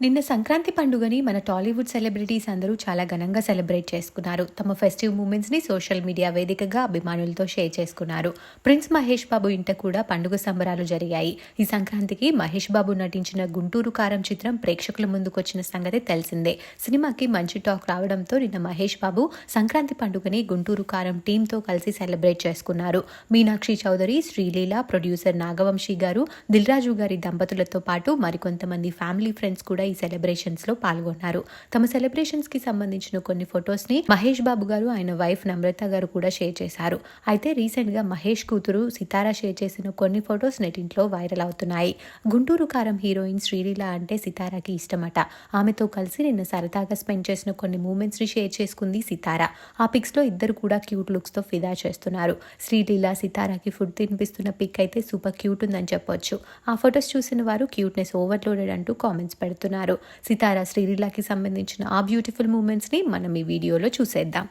నిన్న సంక్రాంతి పండుగని మన టాలీవుడ్ సెలబ్రిటీస్ అందరూ చాలా ఘనంగా సెలబ్రేట్ చేసుకున్నారు. తమ ఫెస్టివ్ మూమెంట్స్ని సోషల్ మీడియా వేదికగా అభిమానులతో షేర్ చేసుకున్నారు. ప్రిన్స్ మహేష్ బాబు ఇంట కూడా పండుగ సంబరాలు జరిగాయి. ఈ సంక్రాంతికి మహేష్ బాబు నటించిన గుంటూరు కారం చిత్రం ప్రేక్షకుల ముందుకొచ్చిన సంగతి తెలిసిందే. సినిమాకి మంచి టాక్ రావడంతో నిన్న మహేష్ బాబు సంక్రాంతి పండుగని గుంటూరు కారం టీంతో కలిసి సెలబ్రేట్ చేసుకున్నారు. మీనాక్షి చౌదరి, శ్రీలీల, ప్రొడ్యూసర్ నాగవంశీ గారు, దిల్రాజు గారి దంపతులతో పాటు మరికొంతమంది ఫ్యామిలీ ఫ్రెండ్స్ కూడా ఈ సెలబ్రేషన్స్ లో పాల్గొన్నారు. తమ సెలబ్రేషన్స్ కి సంబంధించిన కొన్ని ఫొటోస్ ని మహేష్ బాబు గారు, ఆయన వైఫ్ నమ్రత గారు కూడా షేర్ చేశారు. అయితే రీసెంట్ గా మహేష్ కూతురు సితారా షేర్ చేసిన కొన్ని ఫొటోస్ నెటింట్లో వైరల్ అవుతున్నాయి. గుంటూరు కారం హీరోయిన్ శ్రీలీల అంటే సితారాకి ఇష్టమట. ఆమెతో కలిసి నిన్న సరదాగా స్పెండ్ చేసిన కొన్ని మూమెంట్స్ ని షేర్ చేసుకుంది సితారా. ఆ పిక్స్ లో ఇద్దరు కూడా క్యూట్ లుక్స్ తో ఫిదా చేస్తున్నారు. శ్రీలీల సితారాకి ఫుడ్ తినిపిస్తున్న పిక్ అయితే సూపర్ క్యూట్ ఉందని చెప్పొచ్చు. ఆ ఫొటోస్ చూసిన వారు క్యూట్నెస్ ఓవర్లోడెడ్ అంటూ కామెంట్స్ పెడుతున్నారు. సితారా శ్రీలీలకి సంబంధించిన ఆ బ్యూటిఫుల్ మూమెంట్స్ ని మనం ఈ వీడియోలో చూసేద్దాం.